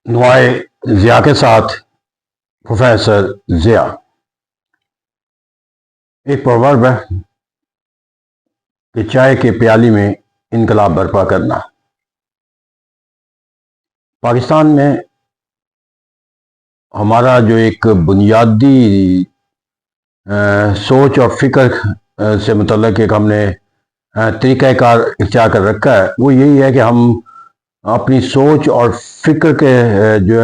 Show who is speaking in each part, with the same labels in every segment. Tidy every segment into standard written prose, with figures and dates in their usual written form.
Speaker 1: نوائے ضیاء کے ساتھ پروفیسر ضیاء۔ ایک پروورب ہے کہ چائے کے پیالی میں انقلاب برپا کرنا۔ پاکستان میں ہمارا جو ایک بنیادی سوچ اور فکر سے متعلق ایک ہم نے طریقہ کار اختیار کر رکھا ہے، وہ یہی ہے کہ ہم اپنی سوچ اور فکر کے جو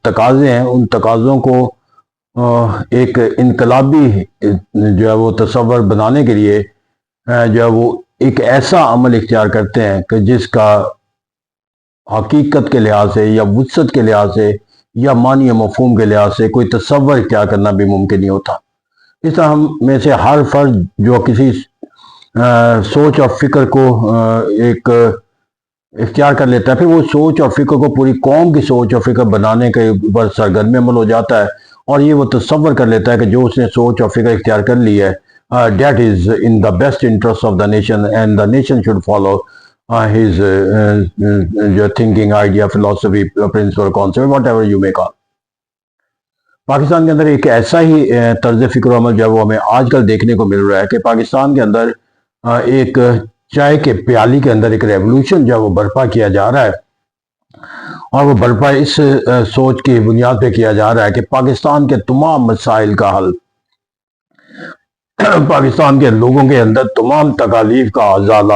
Speaker 1: تقاضے ہیں، ان تقاضوں کو ایک انقلابی جو ہے وہ تصور بنانے کے لیے جو ہے وہ ایک ایسا عمل اختیار کرتے ہیں کہ جس کا حقیقت کے لحاظ سے یا وسعت کے لحاظ سے یا معنی و مفہوم کے لحاظ سے کوئی تصور اختیار کرنا بھی ممکن نہیں ہوتا۔ اس طرح ہم میں سے ہر فرد جو کسی سوچ اور فکر کو ایک اختیار کر لیتا ہے، پھر وہ سوچ اور فکر کو پوری قوم کی سوچ اور فکر بنانے کے اوپر سرگرم عمل ہو جاتا ہے، اور یہ وہ تصور کر لیتا ہے کہ جو اس نے سوچ اور فکر اختیار کر لی ہے that is in the best interest of the nation and the nation should follow his thinking, idea, philosophy, principle, concept, whatever you may call۔ Pakistan کے اندر ایک ایسا ہی طرز فکر و عمل جو ہے وہ ہمیں آج کل دیکھنے کو مل رہا ہے کہ پاکستان کے اندر ایک چائے کے پیالی کے اندر ایک ریولوشن جو ہے وہ برپا کیا جا رہا ہے، اور وہ برپا اس سوچ کی بنیاد پہ کیا جا رہا ہے کہ پاکستان کے تمام مسائل کا حل، پاکستان کے لوگوں کے اندر تمام تکالیف کا ازالہ،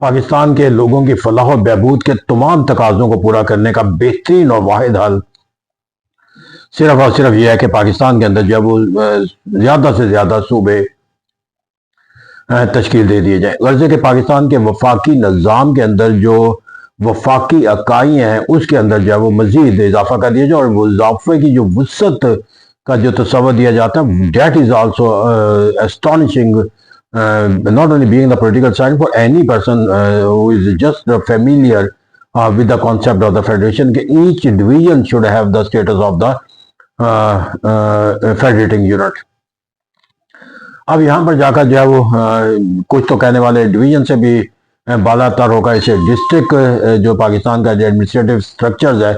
Speaker 1: پاکستان کے لوگوں کی فلاح و بہبود کے تمام تقاضوں کو پورا کرنے کا بہترین اور واحد حل صرف اور صرف یہ ہے کہ پاکستان کے اندر جب وہ زیادہ سے زیادہ صوبے تشکیل دے دیے جائیں، غرض ہے کہ پاکستان کے وفاقی نظام کے اندر جو وفاقی اکائی ہیں اس کے اندر جو ہے وہ مزید اضافہ کر دیا جائے، اور وہ اضافے کی جو وسعت کا جو تصور دیا جاتا ہے that is also astonishing, not only being the political science for any person who is just familiar with the concept of the federation, کہ each division should have the status of the federating unit۔ اب یہاں پر جا کر جو ہے وہ کچھ تو کہنے والے ڈویژن سے بھی بالا تر ہوگا، اسے ڈسٹرکٹ جو پاکستان کا جو ایڈمنسٹریٹو سٹرکچرز ہے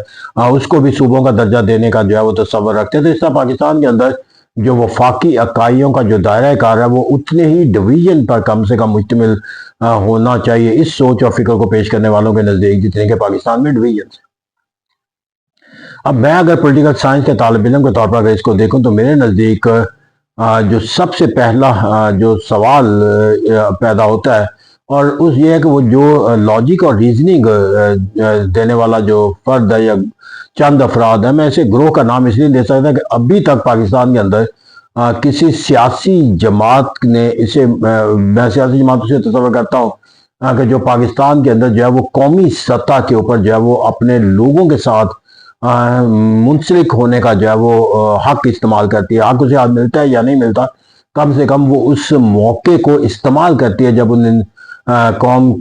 Speaker 1: اس کو بھی صوبوں کا درجہ دینے کا جو ہے وہ تصور رکھتے ہیں۔ تو اس طرح پاکستان کے اندر جو وفاقی اکائیوں کا جو دائرہ کار ہے وہ اتنے ہی ڈویژن پر کم سے کم مشتمل ہونا چاہیے اس سوچ اور فکر کو پیش کرنے والوں کے نزدیک، جتنے کہ پاکستان میں ڈویژن ہیں۔ اب میں اگر پولیٹیکل سائنس کے طالب علم کے طور پر اگر اس کو دیکھوں تو میرے نزدیک جو سب سے پہلا جو سوال پیدا ہوتا ہے اور اس یہ ہے کہ وہ جو لاجک اور ریزننگ دینے والا جو فرد ہے یا چند افراد ہیں، میں اسے گروہ کا نام اس لیے دے سکتا کہ ابھی تک پاکستان کے اندر کسی سیاسی جماعت نے اسے، میں سیاسی جماعتوں سے تصور کرتا ہوں کہ جو پاکستان کے اندر جو ہے وہ قومی سطح کے اوپر جو ہے وہ اپنے لوگوں کے ساتھ منسلک ہونے کا جو ہے وہ حق استعمال کرتی ہے۔ حق اسے آج ملتا ہے یا نہیں ملتا، کم سے کم وہ اس موقع کو استعمال کرتی ہے جب انہیں قوم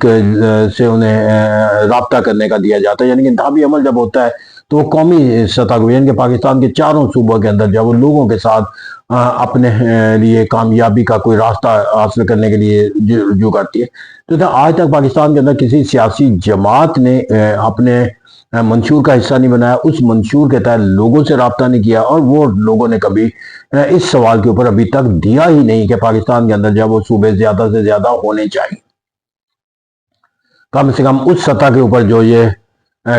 Speaker 1: سے انہیں رابطہ کرنے کا دیا جاتا ہے، یعنی کہ انتخابی عمل جب ہوتا ہے تو وہ قومی سطح کو، یعنی کہ پاکستان کے چاروں صوبوں کے اندر جو ہے وہ لوگوں کے ساتھ اپنے لیے کامیابی کا کوئی راستہ حاصل کرنے کے لیے رجوع کرتی ہے۔ تو آج تک پاکستان کے اندر کسی سیاسی جماعت نے اپنے منشور کا حصہ نہیں بنایا، اس منشور کے تحت لوگوں سے رابطہ نہیں کیا، اور وہ لوگوں نے کبھی اس سوال کے اوپر ابھی تک دیا ہی نہیں کہ پاکستان کے اندر جب وہ صوبے زیادہ سے زیادہ ہونے چاہیے۔ کم سے کم اس سطح کے اوپر جو یہ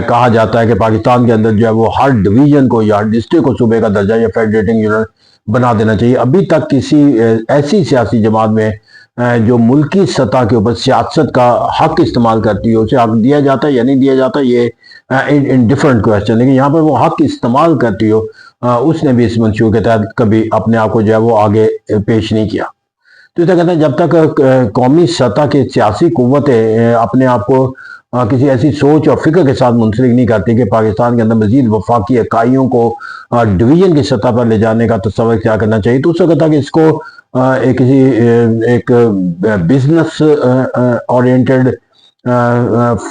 Speaker 1: کہا جاتا ہے کہ پاکستان کے اندر جو ہے وہ ہر ڈویژن کو یا ہر ڈسٹرکٹ کو صوبے کا درجہ یا فیڈریٹنگ یونٹ بنا دینا چاہیے، ابھی تک کسی ایسی سیاسی جماعت میں جو ملکی سطح کے اوپر سیاست کا حق استعمال کرتی ہے اسے حق دیا جاتا ہے یا نہیں دیا جاتا، یہ ان ڈفرنٹ کویسچن، لیکن یہاں پر وہ حق استعمال کرتی ہو اس نے بھی اس منشور کے تحت کبھی اپنے آپ کو جو ہے وہ آگے پیش نہیں کیا۔ تو اسے کہتے ہیں جب تک قومی سطح کے سیاسی قوتیں اپنے آپ کو کسی ایسی سوچ اور فکر کے ساتھ منسلک نہیں کرتی کہ پاکستان کے اندر مزید وفاقی اکائیوں کو ڈویژن کی سطح پر لے جانے کا تصور کیا کرنا چاہیے، تو اس وقت تک اس کو ایک بزنس اورینٹڈ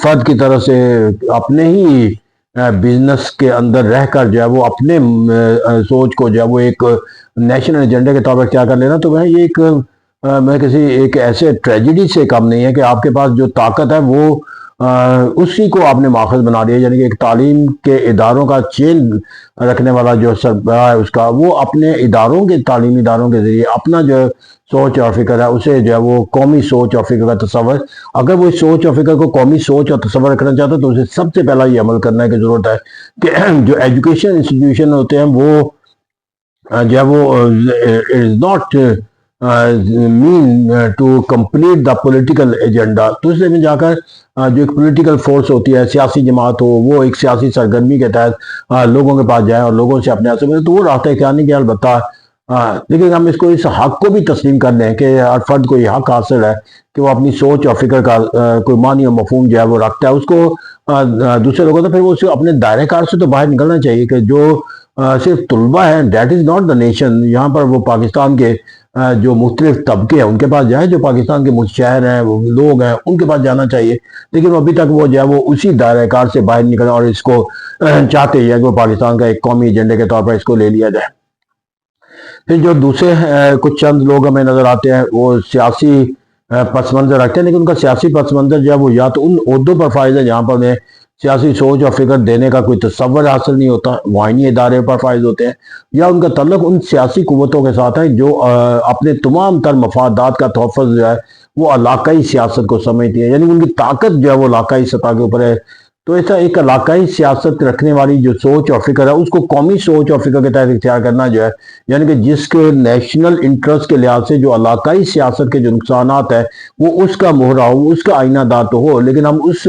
Speaker 1: فرد کی طرح سے اپنے ہی بزنس کے اندر رہ کر جو ہے وہ اپنے سوچ کو جو ہے وہ ایک نیشنل ایجنڈے کے طور پر کیا کر لینا، تو وہ یہ ایک میں کسی ایک ایسے ٹریجڈی سے کم نہیں ہے کہ آپ کے پاس جو طاقت ہے وہ اسی کو آپ نے ماخذ بنا دیا، یعنی کہ ایک تعلیم کے اداروں کا چین رکھنے والا جو سربراہ ہے اس کا، وہ اپنے اداروں کے تعلیمی اداروں کے ذریعے اپنا جو سوچ اور فکر ہے اسے جو ہے وہ قومی سوچ اور فکر کا تصور، اگر وہ سوچ اور فکر کو قومی سوچ اور تصور رکھنا چاہتا ہے تو اسے سب سے پہلا یہ عمل کرنا کی ضرورت ہے کہ جو ایجوکیشن انسٹیٹیوشن ہوتے ہیں وہ جو ہے وہ is not meant to complete the political agenda. دوسرے میں جا کر جو ایک پولیٹیکل فورس ہوتی ہے، سیاسی جماعت ہو، وہ ایک سیاسی سرگرمی کے تحت لوگوں کے پاس جائے اور لوگوں سے اپنے حاصل کرے، تو وہ راستہ اختیار نہیں کیا. البتہ لیکن ہم اس کو اس حق کو بھی تسلیم کر لیں کہ ہر فرد کو یہ حق حاصل ہے کہ وہ اپنی سوچ اور فکر کا کوئی معنی اور مفہوم جو ہے وہ رکھتا ہے، اس کو دوسرے لوگوں تو پھر وہ اس کو اپنے دائرۂ کار سے تو باہر نکلنا چاہیے کہ جو صرف طلبہ ہیں، that is not the nation. یہاں پر وہ پاکستان کے جو مختلف طبقے ہیں ان کے پاس جائیں، جو پاکستان کے مشاہر ہیں، وہ لوگ ہیں، ان کے پاس جانا چاہیے. لیکن ابھی تک وہ جو ہے وہ اسی دائرۂ کار سے باہر نکلے اور اس کو چاہتے ہیں کہ وہ پاکستان کا ایک قومی ایجنڈے کے طور پر اس کو لے لیا جائے. پھر جو دوسرے کچھ چند لوگ ہمیں نظر آتے ہیں وہ سیاسی پس منظر رکھتے ہیں، لیکن ان کا سیاسی پس منظر جو ہے وہ یا تو ان عہدوں پر فائز ہے جہاں پر انہیں سیاسی سوچ اور فکر دینے کا کوئی تصور حاصل نہیں ہوتا، معینی ادارے پر فائز ہوتے ہیں، یا ان کا تعلق ان سیاسی قوتوں کے ساتھ ہے جو اپنے تمام تر مفادات کا تحفظ جو ہے وہ علاقائی سیاست کو سمجھتی ہے، یعنی ان کی طاقت جو ہے وہ علاقائی سطح کے اوپر ہے. تو ایسا ایک علاقائی سیاست رکھنے والی جو سوچ اور فکر ہے اس کو قومی سوچ اور فکر کے تحت اختیار کرنا جو ہے، یعنی کہ جس کے نیشنل انٹرسٹ کے لحاظ سے جو علاقائی سیاست کے جو نقصانات ہیں وہ اس کا مہرا ہو، اس کا آئینہ دار تو ہو، لیکن ہم اس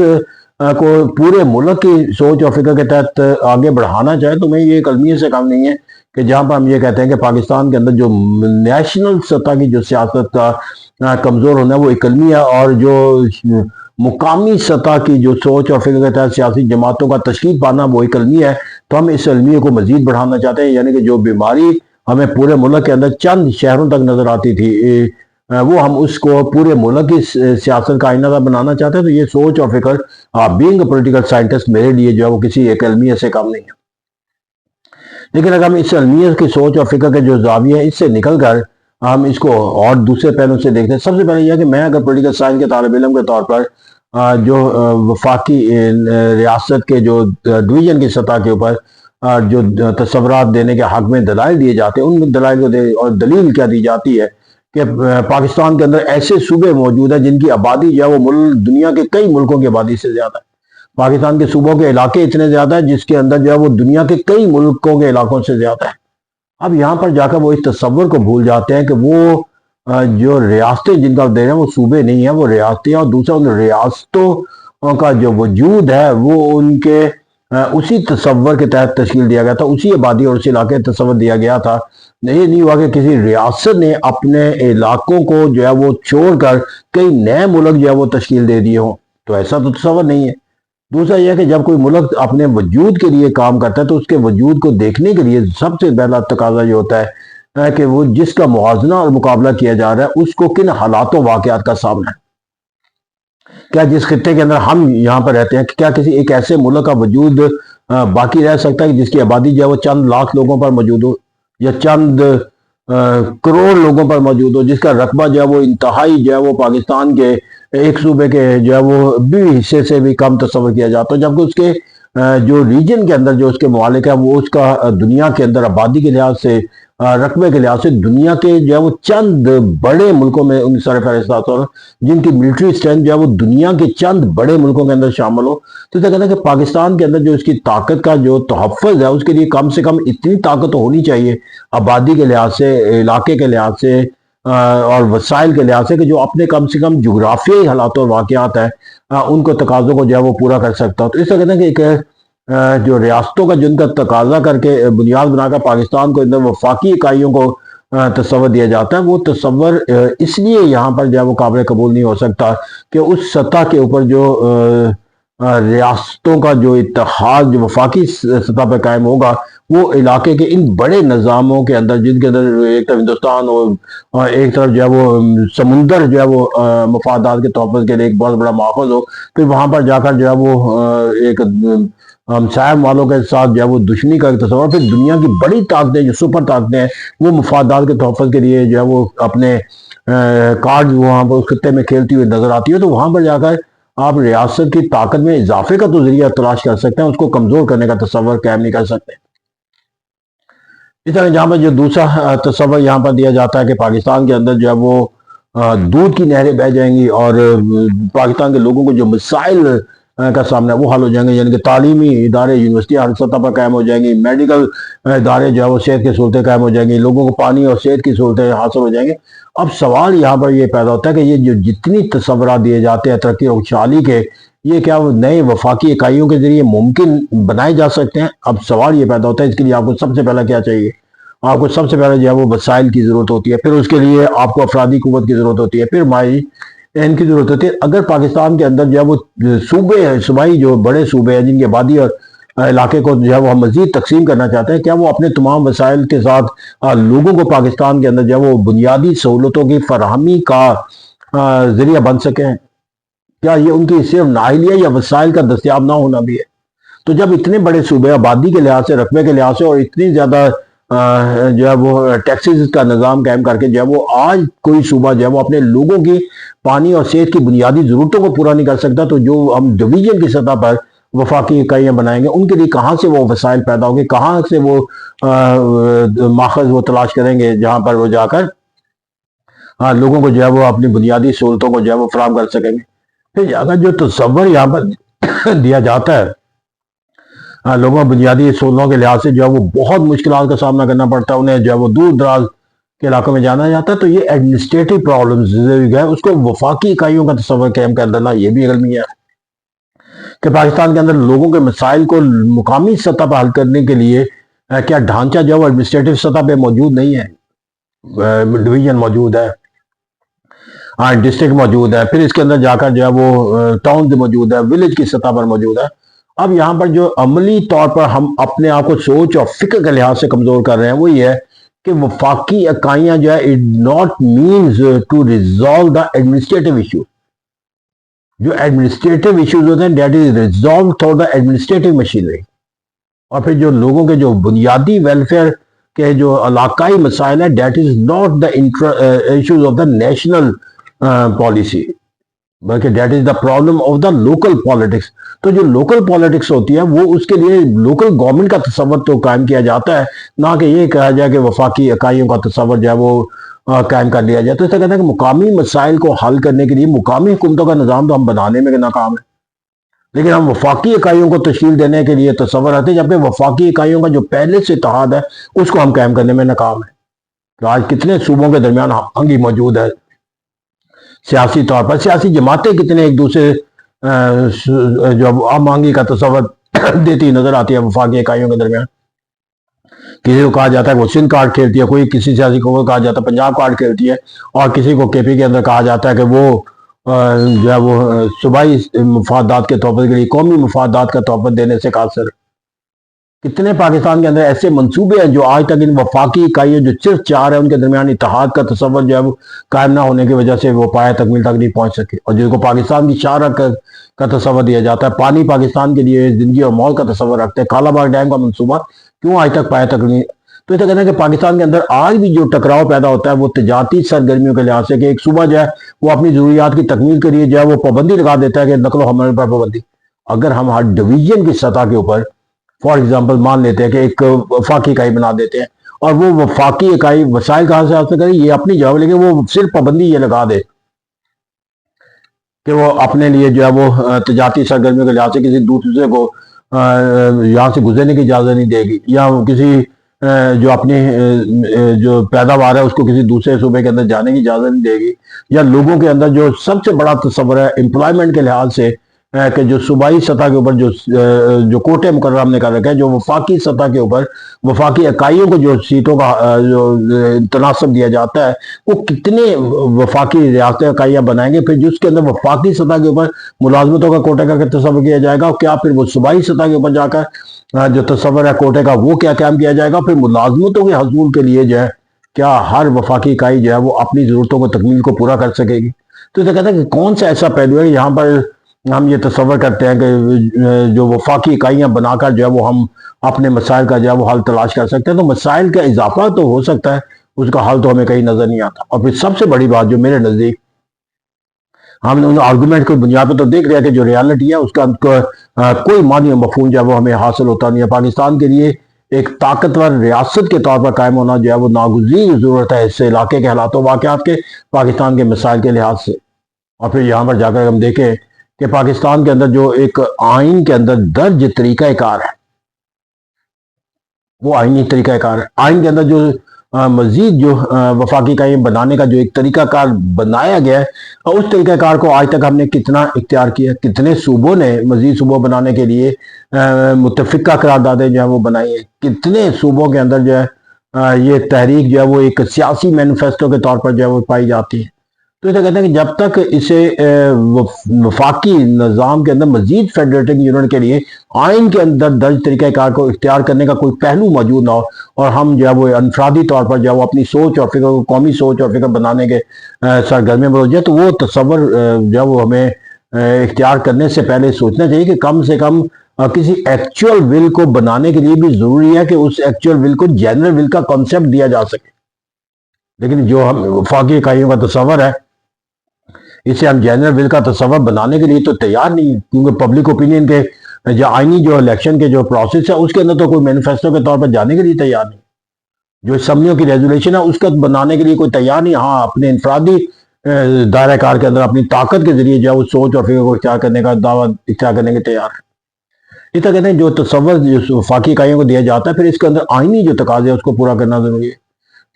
Speaker 1: کو پورے ملک کی سوچ اور فکر کے تحت آگے بڑھانا چاہیں تو میں یہ ایک المیہ سے کم نہیں ہے کہ جہاں پر ہم یہ کہتے ہیں کہ پاکستان کے اندر جو نیشنل سطح کی جو سیاست کا کمزور ہونا ہے وہ ایک المیہ ہے، اور جو مقامی سطح کی جو سوچ اور فکر کے تحت سیاسی جماعتوں کا تشکیل پانا وہ ایک المیہ ہے. تو ہم اس المیہ کو مزید بڑھانا چاہتے ہیں، یعنی کہ جو بیماری ہمیں پورے ملک کے اندر چند شہروں تک نظر آتی تھی وہ ہم اس کو پورے ملک کی سیاست کا آئینہ بنانا چاہتے ہیں. تو یہ سوچ اور فکر بینگ اے پولیٹیکل سائنٹسٹ میرے لیے جو ہے وہ کسی ایک المیہ سے کم نہیں ہے. لیکن اگر ہم اس المیہ کی سوچ اور فکر کے جو زاویہ ہیں اس سے نکل کر ہم اس کو اور دوسرے پہلو سے دیکھتے ہیں، سب سے پہلے یہ ہے کہ میں اگر پولیٹیکل سائنس کے طالب علم کے طور پر جو وفاقی ریاست کے جو ڈویژن کی سطح کے اوپر جو تصورات دینے کے حق میں دلائل دیے جاتے ہیں، ان دلائل کو اور دلیل کیا دی جاتی ہے کہ پاکستان کے اندر ایسے صوبے موجود ہیں جن کی آبادی جو ہے وہ دنیا کے کئی ملکوں کی آبادی سے زیادہ ہے. پاکستان کے صوبوں کے علاقے اتنے زیادہ ہیں جس کے اندر جو ہے وہ دنیا کے کئی ملکوں کے علاقوں سے زیادہ ہے. اب یہاں پر جا کر وہ اس تصور کو بھول جاتے ہیں کہ وہ جو ریاستیں جن کا دے رہے ہیں وہ صوبے نہیں ہیں، وہ ریاستیں ہیں، اور دوسرا ان ریاستوں کا جو وجود ہے وہ ان کے اسی تصور کے تحت تشکیل دیا گیا تھا، اسی آبادی اور اسی علاقے تصور دیا گیا تھا. یہ نہیں ہوا کہ کسی ریاست نے اپنے علاقوں کو جو ہے وہ چھوڑ کر کئی نئے ملک جو ہے وہ تشکیل دے دیے ہوں، تو ایسا تو تصور نہیں ہے. دوسرا یہ ہے کہ جب کوئی ملک اپنے وجود کے لیے کام کرتا ہے تو اس کے وجود کو دیکھنے کے لیے سب سے پہلا تقاضا یہ ہوتا ہے کہ وہ جس کا موازنہ اور مقابلہ کیا جا رہا ہے اس کو کن حالاتوں واقعات کا سامنا ہے. کیا جس خطے کے اندر ہم یہاں پر رہتے ہیں کیا کسی ایک ایسے ملک کا وجود باقی رہ سکتا ہے جس کی آبادی جو ہے وہ چند لاکھ لوگوں پر موجود ہو یا چند کروڑ لوگوں پر موجود ہو، جس کا رقبہ جو ہے وہ انتہائی جو ہے وہ پاکستان کے ایک صوبے کے جو ہے وہ بھی حصے سے بھی کم تصور کیا جاتا ہے، جبکہ اس کے جو ریجن کے اندر جو اس کے ممالک ہے وہ اس کا دنیا کے اندر آبادی کے لحاظ سے رقبے کے لحاظ سے دنیا کے جو ہے وہ چند بڑے ملکوں میں ان سر فہرست آتا ہے جن کی ملٹری اسٹرینتھ جو ہے وہ دنیا کے چند بڑے ملکوں کے اندر شامل ہو. تو کہنا ہے کہ پاکستان کے اندر جو اس کی طاقت کا جو تحفظ ہے اس کے لیے کم سے کم اتنی طاقت ہونی چاہیے آبادی کے لحاظ سے، علاقے کے لحاظ سے اور وسائل کے لحاظ سے، کہ جو اپنے کم سے کم جغرافیائی حالات اور واقعات ہیں ان کو تقاضوں کو جو ہے وہ پورا کر سکتا ہو. تو اس طرح کہتے ہیں کہ ایک جو ریاستوں کا جن کا تقاضا کر کے بنیاد بنا کر پاکستان کو اندر وفاقی اکائیوں کو تصور دیا جاتا ہے، وہ تصور اس لیے یہاں پر جو ہے وہ قابل قبول نہیں ہو سکتا کہ اس سطح کے اوپر جو ریاستوں کا جو اتحاد جو وفاقی سطح پہ قائم ہوگا وہ علاقے کے ان بڑے نظاموں کے اندر، جن کے اندر ایک طرف ہندوستان اور ایک طرف جو ہے وہ سمندر جو ہے وہ مفادات کے تحفظ کے لیے ایک بہت بڑا ماخذ ہو، پھر وہاں پر جا کر جو ہے وہ ایک ہمسائے والوں کے ساتھ جو ہے وہ دشمنی کا ایک تصور، پھر دنیا کی بڑی طاقتیں جو سپر طاقتیں ہیں وہ مفادات کے تحفظ کے لیے جو ہے وہ اپنے کارڈ وہاں پر اس خطے میں کھیلتی ہوئی نظر آتی ہے. تو وہاں پر جا کر آپ ریاست کی طاقت میں اضافے کا تو ذریعہ تلاش کر سکتے ہیں، اس کو کمزور کرنے کا تصور قائم نہیں کر سکتے۔ اس طرح جہاں پر جو دوسرا تصور یہاں پر دیا جاتا ہے کہ پاکستان کے اندر جو ہے وہ دودھ کی نہریں بہہ جائیں گی اور پاکستان کے لوگوں کو جو مسائل کا سامنا ہے وہ حل ہو جائیں گے، یعنی کہ تعلیمی ادارے یونیورسٹی ہر سطح پر قائم ہو جائیں گی، میڈیکل ادارے جو ہے وہ صحت کی سہولتیں قائم ہو جائیں گی، لوگوں کو پانی اور صحت کی سہولتیں حاصل ہو جائیں گی۔ اب سوال یہاں پر یہ پیدا ہوتا ہے کہ یہ جو جتنی تصورات دیے جاتے ہیں ترقی اور خوشحالی کے، یہ کیا نئے وفاقی اکائیوں کے ذریعے ممکن بنائے جا سکتے ہیں؟ اب سوال یہ پیدا ہوتا ہے، اس کے لیے آپ کو سب سے پہلا کیا چاہیے؟ آپ کو سب سے پہلے جو ہے وہ وسائل کی ضرورت ہوتی ہے، پھر اس کے لیے آپ کو افرادی قوت کی ضرورت ہوتی ہے، پھر مائی ان کی ضرورت ہوتی ہے۔ اگر پاکستان کے اندر جو ہے وہ صوبے ہیں، صوبائی جو بڑے صوبے ہیں جن کی آبادی اور علاقے کو جو ہے وہ ہم مزید تقسیم کرنا چاہتے ہیں، کیا وہ اپنے تمام وسائل کے ساتھ لوگوں کو پاکستان کے اندر جو ہے وہ بنیادی سہولتوں کی فراہمی کا ذریعہ بن سکیں؟ کیا یہ ان کی صرف نااہلی ہے یا وسائل کا دستیاب نہ ہونا بھی ہے؟ تو جب اتنے بڑے صوبے آبادی کے لحاظ سے، رقبے کے لحاظ سے اور اتنی زیادہ جو ہے وہ ٹیکسز کا نظام قائم کر کے جو ہے وہ آج کوئی صوبہ جو ہے وہ اپنے لوگوں کی پانی اور صحت کی بنیادی ضرورتوں کو پورا نہیں کر سکتا، تو جو ہم ڈویژن کی سطح پر وفاقی اکائیاں بنائیں گے ان کے لیے کہاں سے وہ وسائل پیدا ہوں گے، کہاں سے وہ ماخذ وہ تلاش کریں گے جہاں پر وہ جا کر لوگوں کو جو ہے وہ اپنی بنیادی سہولتوں کو جو ہے وہ فراہم کر سکیں گے؟ پھر اگر جو تصور یہاں پر دیا جاتا ہے لوگوں بنیادی سہولتوں کے لحاظ سے جو ہے وہ بہت مشکلات کا سامنا کرنا پڑتا ہے، انہیں جو ہے وہ دور دراز کے علاقوں میں جانا جاتا ہے، تو یہ ایڈمنسٹریٹو پرابلمز جو ہے اس کو وفاقی اکائیوں کا تصور قائم کر دینا یہ بھی علمی ہے کہ پاکستان کے اندر لوگوں کے مسائل کو مقامی سطح پر حل کرنے کے لیے کیا ڈھانچہ جو ہے وہ ایڈمنسٹریٹو سطح پہ موجود نہیں ہے، ڈویژن موجود ہے، ڈسٹرکٹ موجود ہے، پھر اس کے اندر جا کر جو ہے وہ ٹاؤنز موجود ہے، ولیج کی سطح پر موجود ہے۔ اب یہاں پر جو عملی طور پر ہم اپنے آپ کو سوچ اور فکر کے لحاظ سے کمزور کر رہے ہیں وہ یہ ہے کہ وفاقی اکائیاں جو ہے it not means to resolve the administrative issue, جو ایڈمنسٹریٹو ایشوز ہوتے ہیں that is resolve through the administrative machinery, اور پھر جو لوگوں کے جو بنیادی ویلفیئر کے جو علاقائی مسائل ہیں that is not the issues of the national policy, بلکہ that is the problem of the local politics. تو جو لوکل پالیٹکس ہوتی ہے وہ اس کے لیے لوکل گورنمنٹ کا تصور تو قائم کیا جاتا ہے، نہ کہ یہ کہا جائے کہ وفاقی اکائیوں کا تصور جو ہے وہ قائم کر لیا جائے۔ تو اسے کہتے ہیں کہ مقامی مسائل کو حل کرنے کے لیے مقامی حکومتوں کا نظام تو ہم بنانے میں ناکام ہے، لیکن ہم وفاقی اکائیوں کو تشکیل دینے کے لیے تصور آتے ہیں، جبکہ وفاقی اکائیوں کا جو پہلے سے اتحاد ہے اس کو ہم قائم کرنے میں ناکام ہیں۔ تو آج کتنے صوبوں کے درمیان ہنگی موجود ہے سیاسی طور پر، سیاسی جماعتیں کتنے ایک دوسرے جو ہم آہنگی کا تصور دیتی نظر آتی ہے وفاقی اکائیوں کے درمیان۔ کسی کو کہا جاتا ہے وہ سندھ کارڈ کھیلتی ہے، کوئی کسی سیاسی کو کہا جاتا ہے پنجاب کارڈ کھیلتی ہے، اور کسی کو کے پی کے اندر کہا جاتا ہے کہ وہ جو ہے وہ صوبائی مفادات کے تحفظ کے لیے قومی مفادات کا تحفظ دینے سے قاصر۔ کتنے پاکستان کے اندر ایسے منصوبے ہیں جو آج تک ان وفاقی اکائیوں جو صرف چار ہیں ان کے درمیان اتحاد کا تصور جو ہے وہ قائم نہ ہونے کی وجہ سے وہ پایہ تکمیل تک نہیں پہنچ سکے، اور جن کو پاکستان کی شاہراہ کا تصور دیا جاتا ہے، پانی پاکستان کے لیے زندگی اور مول کا تصور رکھتے ہیں، کالا باغ ڈیم کا منصوبہ کیوں آج تک پایہ تک نہیں؟ تو اسے کہتے ہیں کہ پاکستان کے اندر آج بھی جو ٹکراؤ پیدا ہوتا ہے وہ تجارتی سرگرمیوں کے لحاظ سے، کہ ایک صوبہ جو ہے وہ اپنی ضروریات کی تکمیل کے لیے جو ہے وہ پابندی لگا دیتا ہے کہ نقل و حمل پر پابندی۔ اگر ہم ہر ڈویژن کی سطح کے اوپر فار ایگزامپل مان لیتے ہیں کہ ایک وفاقی اکائی بنا دیتے ہیں، اور وہ وفاقی اکائی وسائل کہاں سے حاصل کرے یہ اپنی جگہ، لیکن وہ صرف پابندی یہ لگا دے کہ وہ اپنے لیے جو ہے وہ تجارتی سرگرمیوں کے لحاظ سے کسی دوسرے کو یہاں سے گزرنے کی اجازت نہیں دے گی، یا کسی جو اپنی جو پیداوار ہے اس کو کسی دوسرے صوبے کے اندر جانے کی اجازت نہیں دے گی، یا لوگوں کے اندر جو سب سے بڑا تصور ہے امپلائمنٹ کے لحاظ سے کہ جو صوبائی سطح کے اوپر جو کوٹے مقرر ہم نے کر رکھے ہیں، جو وفاقی سطح کے اوپر وفاقی اکائیوں کو جو سیٹوں کا جو تناسب دیا جاتا ہے وہ کتنے وفاقی ریاستیں اکائیاں بنائیں گے، پھر جس کے اندر وفاقی سطح کے اوپر ملازمتوں کا کوٹے کا تصور کیا جائے گا، کیا پھر وہ صوبائی سطح کے اوپر جا کر جو تصور ہے کوٹے کا وہ کیا قائم کیا جائے گا، پھر ملازمتوں کے حصول کے لیے جو ہے کیا ہر وفاقی اکائی جو ہے وہ اپنی ضرورتوں کو تکمیل کو پورا کر سکے گی؟ تو اسے کہتے ہیں کہ کون سا ایسا پہلو ہے یہاں پر ہم یہ تصور کرتے ہیں کہ جو وفاقی اکائیاں بنا کر جو ہے وہ ہم اپنے مسائل کا جو ہے وہ حل تلاش کر سکتے ہیں؟ تو مسائل کا اضافہ تو ہو سکتا ہے، اس کا حل تو ہمیں کہیں نظر نہیں آتا۔ اور پھر سب سے بڑی بات جو میرے نزدیک ہم ان آرگومنٹ کو بنیاد پر تو دیکھ رہے ہیں کہ جو ریالٹی ہے اس کا کوئی معنی و مفہوم جو ہے وہ ہمیں حاصل ہوتا نہیں ہے. پاکستان کے لیے ایک طاقتور ریاست کے طور پر قائم ہونا جو ہے وہ ناگزیر ضرورت ہے اس علاقے کے حالات و واقعات کے، پاکستان کے مسائل کے لحاظ سے. اور پھر یہاں پر جا کر ہم دیکھیں کہ پاکستان کے اندر جو ایک آئین کے اندر درج طریقہ کار ہے، وہ آئینی طریقہ کار ہے. آئین کے اندر جو مزید جو وفاقی قائم بنانے کا جو ایک طریقہ کار بنایا گیا ہے، اس طریقہ کار کو آج تک ہم نے کتنا اختیار کیا؟ کتنے صوبوں نے مزید صوبوں بنانے کے لیے متفقہ قراردادیں جو ہے وہ بنائی ہیں؟ کتنے صوبوں کے اندر جو ہے یہ تحریک جو ہے وہ ایک سیاسی مینیفیسٹو کے طور پر جو ہے وہ پائی جاتی ہے؟ تو اسے کہتے ہیں کہ جب تک اسے وفاقی نظام کے اندر مزید فیڈریٹنگ یونٹ کے لیے آئین کے اندر درج طریقہ کار کو اختیار کرنے کا کوئی پہلو موجود نہ ہو، اور ہم جو ہے وہ انفرادی طور پر جو ہے وہ اپنی سوچ اور فکر کو، قومی سوچ اور فکر بنانے کے سرگرمی میں ہو جائے، تو وہ تصور جو ہے وہ ہمیں اختیار کرنے سے پہلے سوچنا چاہیے کہ کم سے کم کسی ایکچوئل ول کو بنانے کے لیے بھی ضروری ہے کہ اس ایکچوئل ول کو جنرل ول کا کانسیپٹ دیا جا سکے. لیکن جو ہم وفاقی اکائیوں کا تصور ہے، اسے ہم جنرل ول کا تصور بنانے کے لیے تو تیار نہیں، کیونکہ پبلک اوپینین کے جو آئینی جو الیکشن کے جو پروسیس ہے اس کے اندر تو کوئی مینیفیسٹو کے طور پر جانے کے لیے تیار نہیں. جو اسمبلیوں کی ریزولیشن ہے اس کا بنانے کے لیے کوئی تیار نہیں. ہاں، اپنے انفرادی دائرہ کار کے اندر اپنی طاقت کے ذریعے جو ہے وہ سوچ اور فکر کو اختیار کرنے کا دعویٰ اختیار کرنے کے تیار ہے. اس طرح کہتے ہیں جو تصور جو وفاقی اکائیوں کو دیا جاتا ہے، پھر اس کے اندر آئینی جو تقاضے ہیں اس کو پورا کرنا ضروری ہے.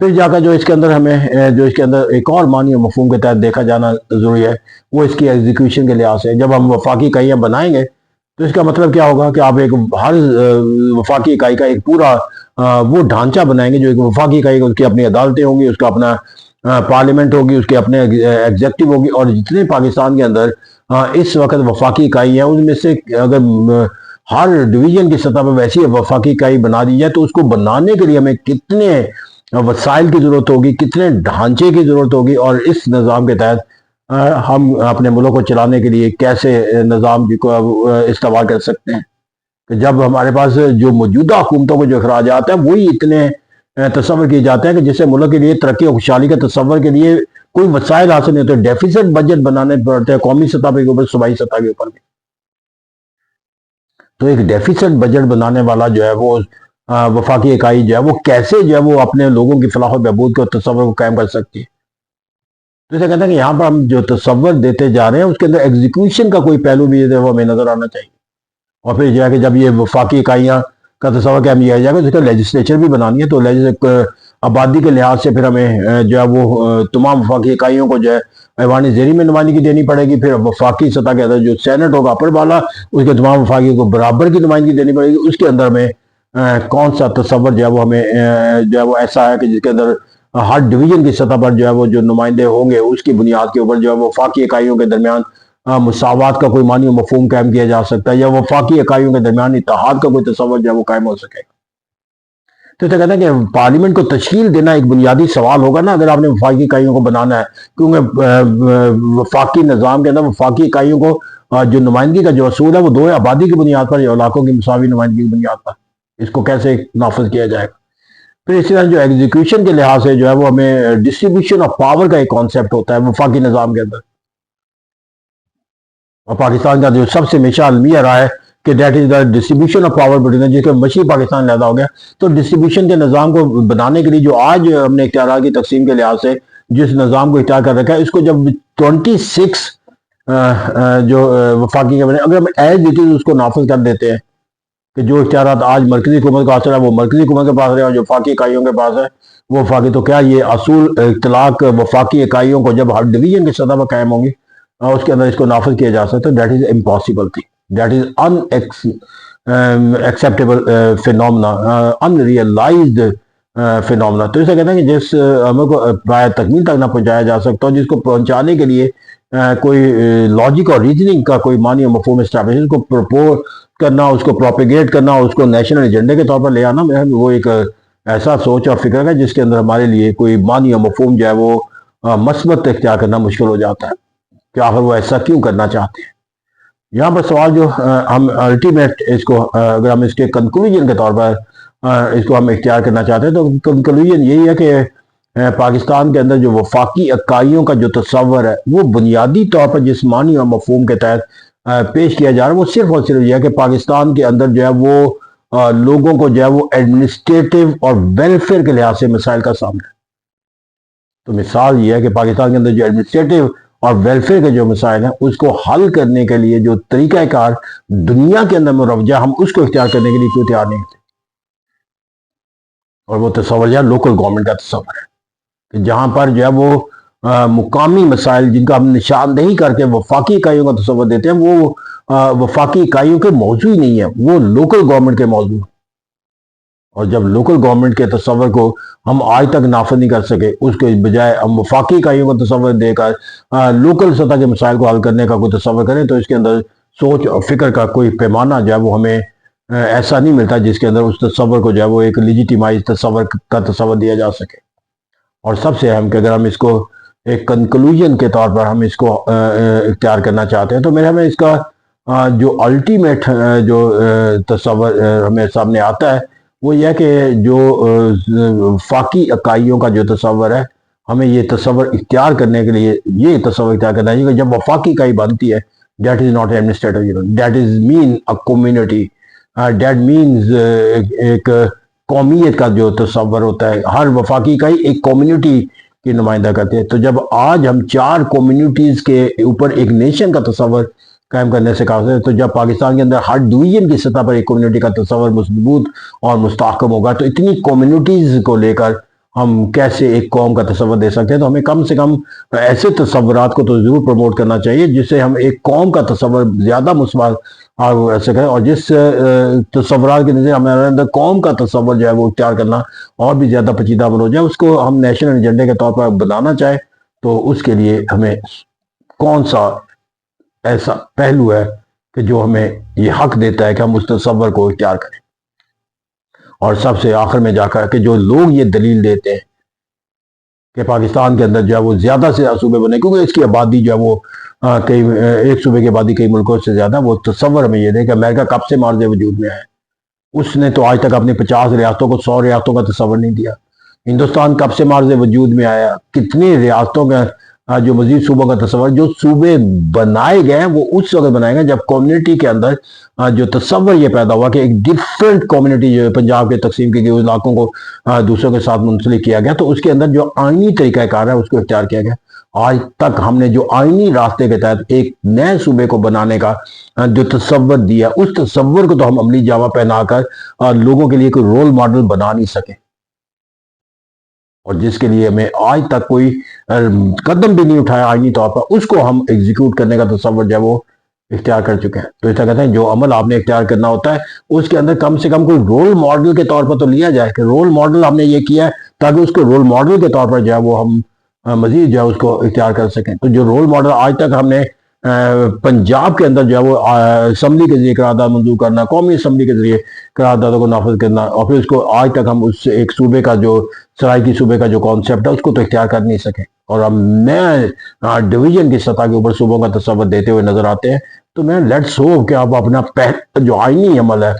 Speaker 1: پھر جا کر جو اس کے اندر ہمیں جو اس کے اندر ایک اور معنی و مفہوم کے تحت دیکھا جانا ضروری ہے، وہ اس کی ایگزیکیوشن کے لحاظ سے. جب ہم وفاقی اکائیاں بنائیں گے تو اس کا مطلب کیا ہوگا کہ آپ ایک ہر وفاقی اکائی کا ایک پورا وہ ڈھانچہ بنائیں گے. جو ایک وفاقی اکائی اس کی اپنی عدالتیں ہوں گی، اس کا اپنا پارلیمنٹ ہوگی، اس کے اپنے ایگزیکٹو ہوگی، اور جتنے پاکستان کے اندر اس وقت وفاقی اکائی ہیں ان میں سے اگر ہر ڈویژن کی سطح پر ویسی وفاقی اکائی بنا دی جائے تو اس کو بنانے کے لیے ہمیں کتنے وسائل کی ضرورت ہوگی، کتنے ڈھانچے کی ضرورت ہوگی، اور اس نظام کے تحت ہم اپنے ملک کو چلانے کے لیے کیسے نظام کو استوار کر سکتے ہیں. کہ جب ہمارے پاس جو موجودہ حکومتوں کو جو اخراجات ہیں وہی اتنے تصور کیے جاتے ہیں کہ جس سے ملک کے لیے ترقی و خوشحالی کا تصور کے لیے کوئی وسائل حاصل نہیں ہوتے. ڈیفیسٹ بجٹ بنانے پڑتے ہیں قومی سطح کے اوپر، صوبائی سطح کے اوپر بھی. تو ایک ڈیفیسٹ بجٹ بنانے والا جو ہے وہ وفاقی اکائی جو ہے وہ کیسے جو ہے وہ اپنے لوگوں کی فلاح و بہبود کے تصور کو قائم کر سکتی ہے. تو اسے کہتے ہیں کہ یہاں پر ہم جو تصور دیتے جا رہے ہیں اس کے اندر ایگزیکیوشن کا کوئی پہلو بھی جو ہے وہ ہمیں نظر آنا چاہیے. اور پھر جو ہے کہ جب یہ وفاقی اکائیاں کا تصور کیا کیا جائے گا، اس کا لیجسلیچر بھی بنانی ہے، تو آبادی کے لحاظ سے پھر ہمیں جو ہے وہ تمام وفاقی اکائیوں کو جو ہے ایوان زیریں میں نمائندگی دینی پڑے گی. پھر وفاقی سطح کے اندر جو سینٹ ہوگا اپر والا، اس کے تمام وفاقی کو برابر کی نمائندگی دینی پڑے گی. اس کے اندر میں کون سا تصور جو ہے وہ ہمیں جو ہے وہ ایسا ہے کہ جس کے اندر ہر ڈویژن کی سطح پر جو ہے وہ جو نمائندے ہوں گے اس کی بنیاد کے اوپر جو ہے وفاقی اکائیوں کے درمیان مساوات کا کوئی معنی و مفہوم قائم کیا جا سکتا ہے، یا وفاقی اکائیوں کے درمیان اتحاد کا کوئی تصور جو ہے وہ قائم ہو سکے گا. تو اسے کہتے ہیں کہ پارلیمنٹ کو تشکیل دینا ایک بنیادی سوال ہوگا نا، اگر آپ نے وفاقی اکائیوں کو بنانا ہے، کیونکہ وفاقی نظام کے اندر وفاقی اکائیوں کو جو نمائندگی کا جو اصول ہے وہ دو ہے، آبادی کی بنیاد پر یا علاقوں کی مساوی نمائندگی کی بنیاد پر. اس کو کیسے نافذ کیا جائے گا؟ پھر اسی طرح جو ایگزیکیوشن کے لحاظ سے جو ہے وہ ہمیں ڈسٹریبیوشن آف پاور کا ایک کانسیپٹ ہوتا ہے وفاقی نظام کے اندر. اور پاکستان کا جو سب سے ہمیشہ المیہ رہا ہے کہ that is the distribution of power between, جس کے مشرقی پاکستان لیدا ہو گیا. تو ڈسٹریبیوشن کے نظام کو بنانے کے لیے جو آج ہم نے اختیارات کی تقسیم کے لحاظ سے جس نظام کو اختیار کر رکھا ہے، اس کو جب 26 جو وفاقی کے بنے اگر ہم ایز اٹ از اس کو نافذ کر دیتے ہیں کہ جو اختیارات آج مرکزی حکومت کا حاصل ہے وہ مرکزی حکومت کے پاس ہے، اور جو وفاقی اکائیوں کے پاس ہے وہ وفاقی، تو کیا یہ اصول اطلاق وفاقی اکائیوں کو جب ہر ڈویژن کی سطح پر قائم ہوں گی اور اس کے اندر اس کو نافذ کیا جا سکتا ہے؟ That is impossible thing, that is unacceptable phenomena, unrealized phenomena. تو اسے کہتے ہیں کہ جس عمل کو تکمیل تک نہ پہنچایا جا سکتا، جس کو پہنچانے کے لیے کوئی لاجک اور ریزننگ کا کوئی معنی و مفہوم اسٹیبلش، اس کو پروپوز کرنا، اس کو پروپیگیٹ کرنا، اس کو نیشنل ایجنڈے کے طور پر لے آنا، وہ ایک ایسا سوچ اور فکر ہے جس کے اندر ہمارے لیے کوئی معنی و مفہوم جو ہے وہ مثبت اختیار کرنا مشکل ہو جاتا ہے کہ آخر وہ ایسا کیوں کرنا چاہتے ہیں. یہاں پر سوال جو ہم الٹیمیٹ اس کو اگر ہم اس کے کنکلوژن کے طور پر اس کو ہم اختیار کرنا چاہتے ہیں تو کنکلوژن یہی ہے کہ پاکستان کے اندر جو وفاقی اکائیوں کا جو تصور ہے وہ بنیادی طور پر جسمانی اور مفہوم کے تحت پیش کیا جا رہا ہے، وہ صرف اور صرف یہ ہے کہ پاکستان کے اندر جو ہے وہ لوگوں کو جو ہے وہ ایڈمنسٹریٹو اور ویلفیئر کے لحاظ سے مسائل کا سامنا ہے۔ تو مثال یہ ہے کہ پاکستان کے اندر جو ایڈمنسٹریٹو اور ویلفیئر کے جو مسائل ہیں اس کو حل کرنے کے لیے جو طریقہ کار دنیا کے اندر مروجہ، ہم اس کو اختیار کرنے کے لیے کیوں تیار نہیں ہوتے؟ اور وہ تصور جو ہے لوکل گورنمنٹ کا تصور ہے کہ جہاں پر جو ہے وہ مقامی مسائل جن کا ہم نشاندہی کر کے وفاقی اکائیوں کا تصور دیتے ہیں، وہ وفاقی اکائیوں کے موضوع ہی نہیں ہے، وہ لوکل گورنمنٹ کے موضوع ہیں۔ اور جب لوکل گورنمنٹ کے تصور کو ہم آج تک نافذ نہیں کر سکے، اس کے بجائے ہم وفاقی اکائیوں کا تصور دے کر لوکل سطح کے مسائل کو حل کرنے کا کوئی تصور کریں، تو اس کے اندر سوچ اور فکر کا کوئی پیمانہ جو ہے وہ ہمیں ایسا نہیں ملتا جس کے اندر اس تصور کو جو ہے وہ ایک لیجیٹیمائز تصور کا تصور دیا جا سکے۔ اور سب سے اہم کہ اگر ہم اس کو ایک کنکلوژن کے طور پر ہم اس کو اختیار کرنا چاہتے ہیں، تو میرے ہمیں اس کا جو الٹیمیٹ جو تصور ہمیں سامنے آتا ہے وہ یہ ہے کہ جو وفاقی اکائیوں کا جو تصور ہے، ہمیں یہ تصور اختیار کرنے کے لیے یہ تصور اختیار کرنا چاہیے کہ جب وفاقی اکائی بنتی ہے، that is not administrative unit, that is mean a community, that means ایک قومیت کا جو تصور ہوتا ہے، ہر وفاقی اکائی ایک کمیونٹی کی نمائندہ کرتے ہیں۔ تو جب آج ہم 4 کمیونٹیز کے اوپر ایک نیشن کا تصور قائم کرنے سے کہا ہے، تو جب پاکستان کے اندر ہر ڈویژن کی سطح پر ایک کمیونٹی کا تصور مضبوط اور مستحکم ہوگا، تو اتنی کمیونٹیز کو لے کر ہم کیسے ایک قوم کا تصور دے سکتے ہیں؟ تو ہمیں کم سے کم ایسے تصورات کو تو ضرور پروموٹ کرنا چاہیے جس سے ہم ایک قوم کا تصور زیادہ مثبت رہ سکے، اور جس تصورات کے نظر ہمارے اندر قوم کا تصور جو ہے وہ اختیار کرنا اور بھی زیادہ پیچیدہ بن ہو جائے، اس کو ہم نیشنل ایجنڈے کے طور پر بنانا چاہے، تو اس کے لیے ہمیں کون سا ایسا پہلو ہے کہ جو ہمیں یہ حق دیتا ہے کہ ہم اس تصور کو اختیار کریں؟ اور سب سے آخر میں جا کر کہ جو لوگ یہ دلیل دیتے ہیں کہ پاکستان کے اندر جو ہے وہ زیادہ سے زیادہ صوبے بنے کیونکہ اس کی آبادی جو ہے وہ کئی ایک صوبے کی آبادی کئی ملکوں سے زیادہ، وہ تصور ہمیں یہ دے کہ امریکہ کب سے معرض وجود میں آیا، اس نے تو آج تک اپنی 50 ریاستوں کو 100 ریاستوں کا تصور نہیں دیا۔ ہندوستان کب سے معرض وجود میں آیا، کتنی ریاستوں کا جو مزید صوبوں کا تصور، جو صوبے بنائے گئے ہیں وہ اس وقت بنائے گئے جب کمیونٹی کے اندر جو تصور یہ پیدا ہوا کہ ایک ڈیفرنٹ کمیونٹی جو ہے پنجاب کے تقسیم کی گئی اس علاقوں کو دوسروں کے ساتھ منسلک کیا گیا، تو اس کے اندر جو آئینی طریقہ کار ہے اس کو اختیار کیا گیا۔ آج تک ہم نے جو آئینی راستے کے تحت ایک نئے صوبے کو بنانے کا جو تصور دیا، اس تصور کو تو ہم عملی جامہ پہنا کر لوگوں کے لیے کوئی رول ماڈل بنا نہیں سکے، اور جس کے لیے ہمیں آج تک کوئی قدم بھی نہیں اٹھایا آئینی طور پر، اس کو ہم ایگزیکیوٹ کرنے کا تصور جو ہے وہ اختیار کر چکے ہیں۔ تو اس طرح کہتے ہیں جو عمل آپ نے اختیار کرنا ہوتا ہے اس کے اندر کم سے کم کوئی رول ماڈل کے طور پر تو لیا جائے کہ رول ماڈل ہم نے یہ کیا ہے تاکہ اس کو رول ماڈل کے طور پر جو ہے وہ ہم مزید جو ہے اس کو اختیار کر سکیں۔ تو جو رول ماڈل آج تک ہم نے پنجاب کے اندر جو ہے وہ اسمبلی کے ذریعے قرارداد منظور کرنا، قومی اسمبلی کے ذریعے قراردادوں کو نافذ کرنا، اور پھر اس کو آج تک ہم اس ایک صوبے کا جو سرائکی صوبے کا جو کانسیپٹ ہے اس کو تو اختیار کر نہیں سکیں، اور ہم نئے ڈویژن کی سطح کے اوپر صوبوں کا تصور دیتے ہوئے نظر آتے ہیں۔ تو میں لیٹس ہوپ کہ آپ اپنا پہلا جو آئینی عمل ہے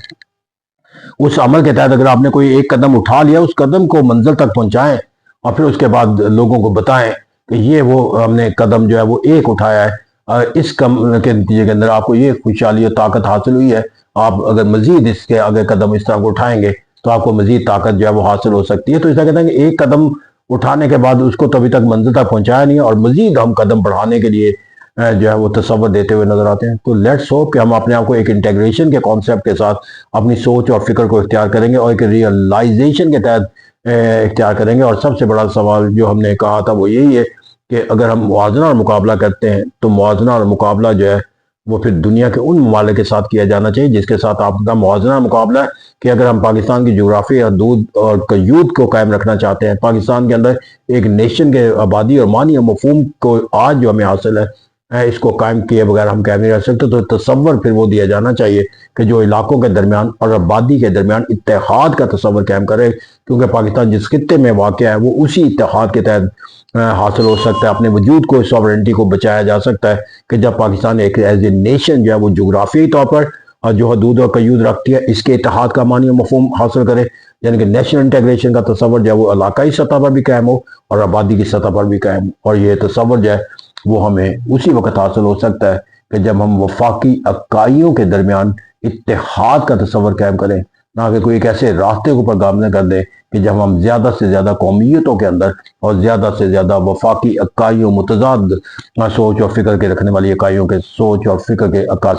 Speaker 1: اس عمل کے تحت اگر آپ نے کوئی ایک قدم اٹھا لیا، اس قدم کو منزل تک پہنچائیں، اور پھر اس کے بعد لوگوں کو بتائیں کہ یہ وہ ہم نے قدم جو ہے وہ ایک اٹھایا ہے، اس کم کے نتیجے کے اندر آپ کو یہ خوشحالی اور طاقت حاصل ہوئی ہے، آپ اگر مزید اس کے آگے قدم اس طرح کو اٹھائیں گے تو آپ کو مزید طاقت جو ہے وہ حاصل ہو سکتی ہے۔ تو اس طرح کہتے ہیں کہ ایک قدم اٹھانے کے بعد اس کو تو ابھی تک منزل تک پہنچایا نہیں ہے، اور مزید ہم قدم بڑھانے کے لیے جو ہے وہ تصور دیتے ہوئے نظر آتے ہیں۔ تو لیٹس ہوپ کہ ہم اپنے آپ کو ایک انٹیگریشن کے کانسیپٹ کے ساتھ اپنی سوچ اور فکر کو اختیار کریں گے اور ایک ریئلائزیشن کے تحت اختیار کریں گے۔ اور سب سے بڑا سوال جو ہم نے کہا تھا وہ یہی ہے کہ اگر ہم موازنہ اور مقابلہ کرتے ہیں تو موازنہ اور مقابلہ جو ہے وہ پھر دنیا کے ان ممالک کے ساتھ کیا جانا چاہیے جس کے ساتھ آپ کا موازنہ مقابلہ ہے، کہ اگر ہم پاکستان کی جغرافی حدود اور قیود کو قائم رکھنا چاہتے ہیں، پاکستان کے اندر ایک نیشن کے آبادی اور معنی اور مفہوم کو آج جو ہمیں حاصل ہے اس کو قائم کیے بغیر ہم قائم نہیں رہ سکتے، تو تصور پھر وہ دیا جانا چاہیے کہ جو علاقوں کے درمیان اور آبادی کے درمیان اتحاد کا تصور قائم کرے، کیونکہ پاکستان جس خطے میں واقع ہے وہ اسی اتحاد کے تحت حاصل ہو سکتا ہے، اپنے وجود کو سوورنٹی کو بچایا جا سکتا ہے کہ جب پاکستان ایک ایز اے نیشن جو ہے وہ جغرافیائی طور پر جو حدود اور قیود رکھتی ہے، اس کے اتحاد کا معنی و مفہوم حاصل کرے، یعنی کہ نیشنل انٹیگریشن کا تصور جو ہے وہ علاقائی سطح پر بھی قائم ہو اور آبادی کی سطح پر بھی قائم ہو، اور یہ تصور جو ہے وہ ہمیں اسی وقت حاصل ہو سکتا ہے کہ جب ہم وفاقی اکائیوں کے درمیان اتحاد کا تصور قائم کریں، نہ کہ کوئی ایک ایسے راستے کو گامزن کر دے کہ جب ہم زیادہ سے زیادہ قومیتوں کے اندر اور زیادہ سے زیادہ وفاقی اکائیوں، متضاد سوچ اور فکر کے رکھنے والی اکائیوں کے سوچ اور فکر کے